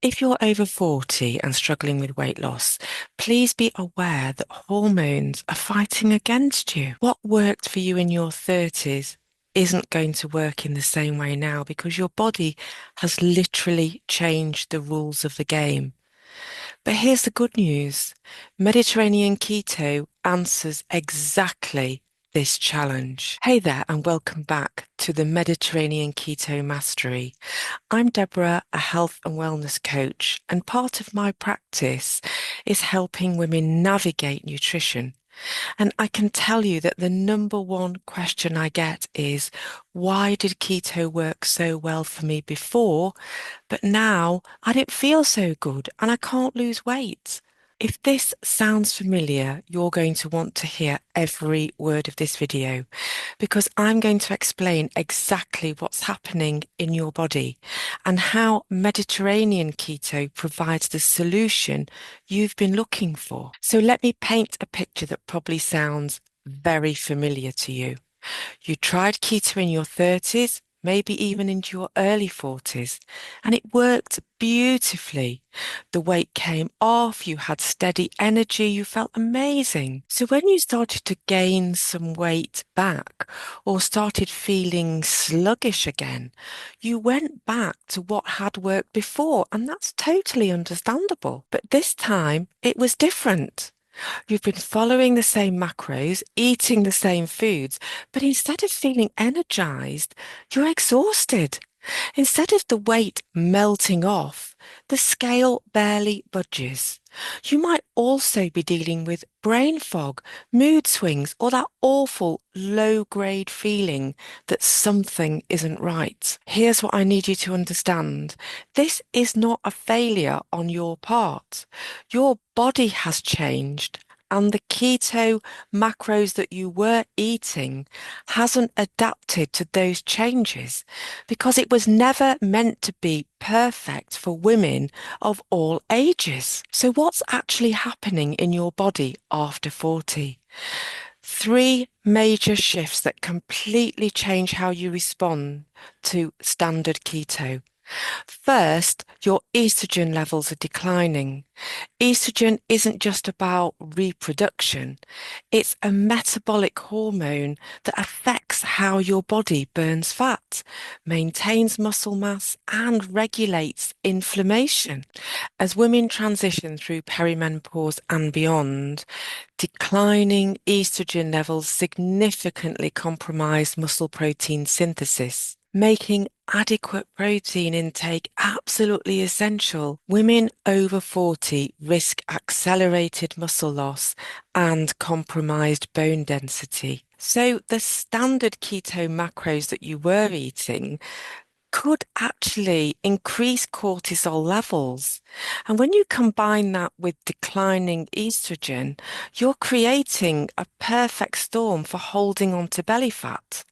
If you're over 40 and struggling with weight loss, please be aware that hormones are fighting against you. What worked for you in your 30s isn't going to work in the same way now because your body has literally changed the rules of the game. But here's the good news. Mediterranean Keto answers exactly this challenge. Hey there, and welcome back to the Mediterranean Keto Mastery. I'm Deborah, a health and wellness coach, and part of my practice is helping women navigate nutrition. And I can tell you that the number one question I get is, why did keto work so well for me before, but now I don't feel so good and I can't lose weight? If this sounds familiar, you're going to want to hear every word of this video because I'm going to explain exactly what's happening in your body and how Mediterranean keto provides the solution you've been looking for. So let me paint a picture that probably sounds very familiar to you. You tried keto in your 30s, maybe even into your early 40s, and it worked beautifully. The weight came off, you had steady energy, you felt amazing. So when you started to gain some weight back or started feeling sluggish again, you went back to what had worked before, and that's totally understandable. But this time it was different. You've been following the same macros, eating the same foods, but instead of feeling energized, you're exhausted. Instead of the weight melting off, the scale barely budges. You might also be dealing with brain fog, mood swings, or that awful low-grade feeling that something isn't right. Here's what I need you to understand. This is not a failure on your part. Your body has changed. And the keto macros that you were eating hasn't adapted to those changes because it was never meant to be perfect for women of all ages. So what's actually happening in your body after 40? Three major shifts that completely change how you respond to standard keto. First, your estrogen levels are declining. Estrogen isn't just about reproduction, it's a metabolic hormone that affects how your body burns fat, maintains muscle mass, and regulates inflammation. As women transition through perimenopause and beyond, declining estrogen levels significantly compromise muscle protein synthesis, making adequate protein intake absolutely essential. Women over 40 risk accelerated muscle loss and compromised bone density. So the standard keto macros that you were eating could actually increase cortisol levels. And when you combine that with declining estrogen, you're creating a perfect storm for holding on to belly fat.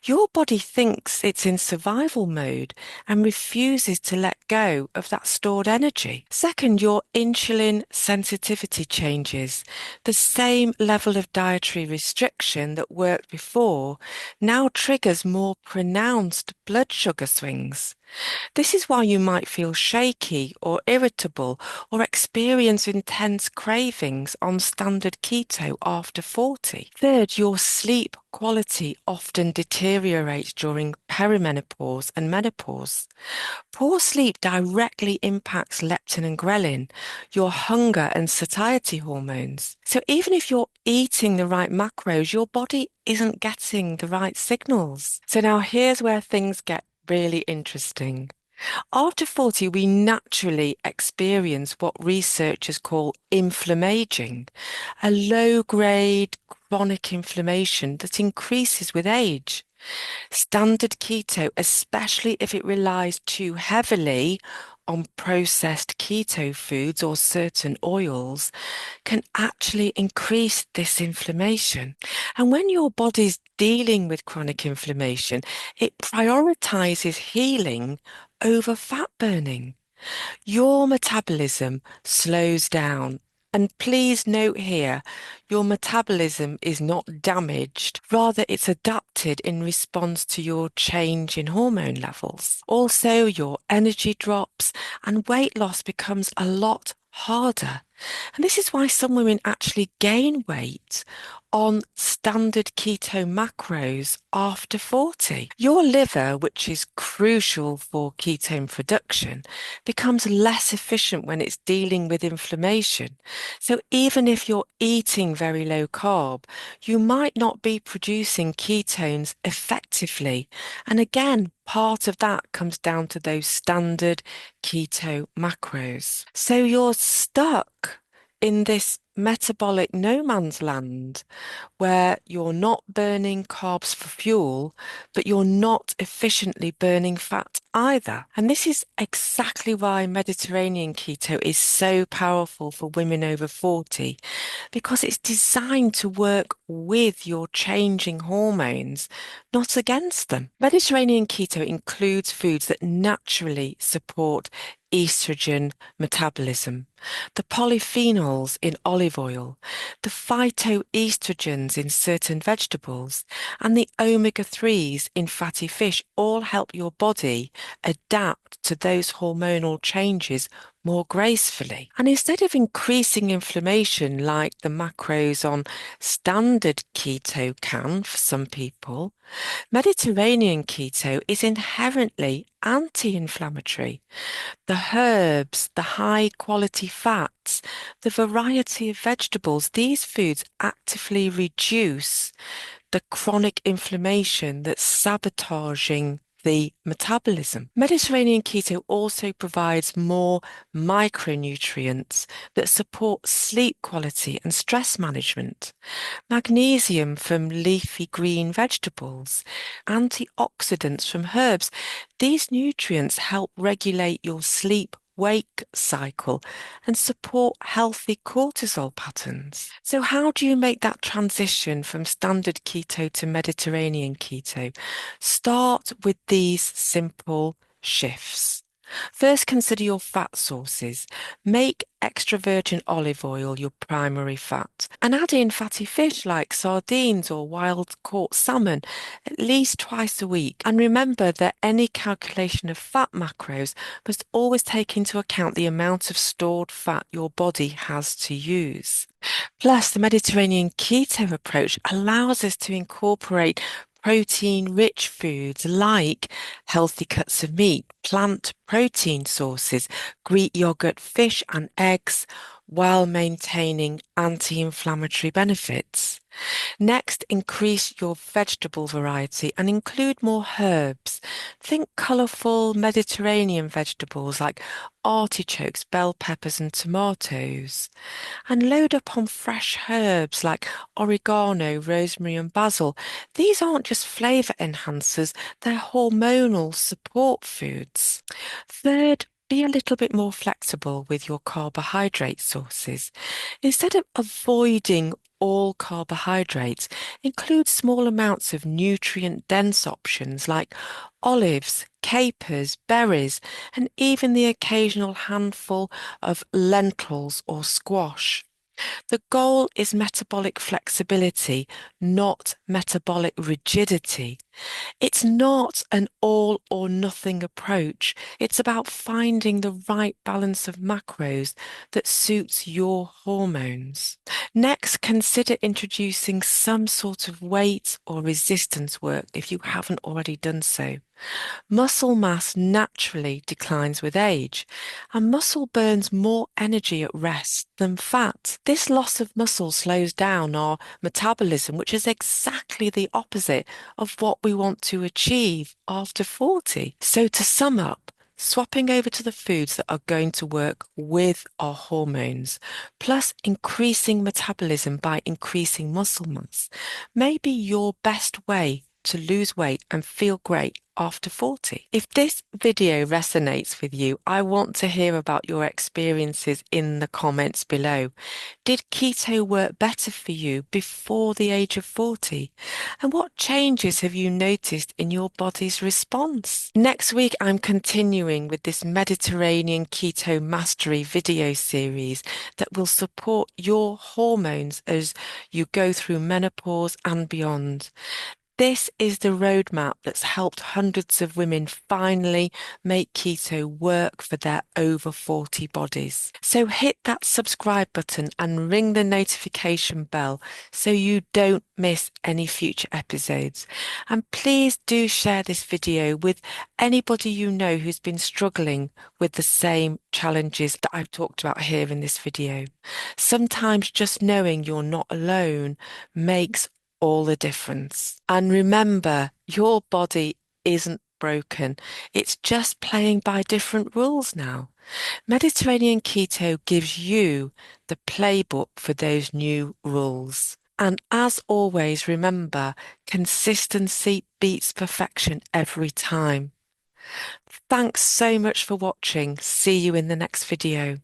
Your body thinks it's in survival mode and refuses to let go of that stored energy. Second, your insulin sensitivity changes. The same level of dietary restriction that worked before now triggers more pronounced blood sugar swings. This is why you might feel shaky or irritable or experience intense cravings on standard keto after 40. Third, your sleep quality often deteriorates during perimenopause and menopause. Poor sleep directly impacts leptin and ghrelin, your hunger and satiety hormones. So even if you're eating the right macros, your body isn't getting the right signals. So now here's where things get really interesting. After 40, we naturally experience what researchers call inflammaging, a low-grade chronic inflammation that increases with age. Standard keto, especially if it relies too heavily on processed keto foods or certain oils, can actually increase this inflammation. And when your body's dealing with chronic inflammation, it prioritizes healing over fat burning. Your metabolism slows down And please note here, your metabolism is not damaged. Rather, it's adapted in response to your change in hormone levels. Also, your energy drops and weight loss becomes a lot harder. And this is why some women actually gain weight on standard keto macros after 40. Your liver, which is crucial for ketone production, becomes less efficient when it's dealing with inflammation. So even if you're eating very low carb, you might not be producing ketones effectively. And again, part of that comes down to those standard keto macros. So you're stuck in this metabolic no man's land where you're not burning carbs for fuel, but you're not efficiently burning fat either. And this is exactly why Mediterranean keto is so powerful for women over 40, because it's designed to work with your changing hormones, not against them. Mediterranean keto includes foods that naturally support estrogen metabolism, the polyphenols in olive oil, the phytoestrogens in certain vegetables, and the omega-3s in fatty fish all help your body adapt to those hormonal changes more gracefully. And instead of increasing inflammation like the macros on standard keto can for some people, Mediterranean keto is inherently anti-inflammatory. The herbs, the high quality fats, the variety of vegetables, these foods actively reduce the chronic inflammation that's sabotaging the metabolism. Mediterranean keto also provides more micronutrients that support sleep quality and stress management. Magnesium from leafy green vegetables, antioxidants from herbs. These nutrients help regulate your sleep-wake cycle and support healthy cortisol patterns. So how do you make that transition from standard keto to Mediterranean keto? Start with these simple shifts. First, consider your fat sources. Make extra virgin olive oil your primary fat and add in fatty fish like sardines or wild caught salmon at least twice a week. And remember that any calculation of fat macros must always take into account the amount of stored fat your body has to use. Plus, the Mediterranean keto approach allows us to incorporate protein-rich foods like healthy cuts of meat, plant protein sources, Greek yogurt, fish and eggs, while maintaining anti-inflammatory benefits. Next, increase your vegetable variety and include more herbs. Think colourful Mediterranean vegetables like artichokes, bell peppers and tomatoes, and load up on fresh herbs like oregano, rosemary, and basil. These aren't just flavour enhancers, they're hormonal support foods. Third, be a little bit more flexible with your carbohydrate sources. Instead of avoiding all carbohydrates, include small amounts of nutrient-dense options like olives, capers, berries, and even the occasional handful of lentils or squash. The goal is metabolic flexibility, not metabolic rigidity. It's not an all or nothing approach. It's about finding the right balance of macros that suits your hormones. Next, consider introducing some sort of weight or resistance work if you haven't already done so. Muscle mass naturally declines with age, and muscle burns more energy at rest than fat. This loss of muscle slows down our metabolism, which is exactly the opposite of what we want to achieve after 40. So to sum up, swapping over to the foods that are going to work with our hormones, plus increasing metabolism by increasing muscle mass, may be your best way to lose weight and feel great after 40. If this video resonates with you, I want to hear about your experiences in the comments below. Did keto work better for you before the age of 40? And what changes have you noticed in your body's response? Next week, I'm continuing with this Mediterranean Keto Mastery video series that will support your hormones as you go through menopause and beyond. This is the roadmap that's helped hundreds of women finally make keto work for their over 40 bodies. So hit that subscribe button and ring the notification bell so you don't miss any future episodes. And please do share this video with anybody you know who's been struggling with the same challenges that I've talked about here in this video. Sometimes just knowing you're not alone makes all the difference. And remember, your body isn't broken. It's just playing by different rules now. Mediterranean Keto gives you the playbook for those new rules. And as always, remember, consistency beats perfection every time. Thanks so much for watching. See you in the next video.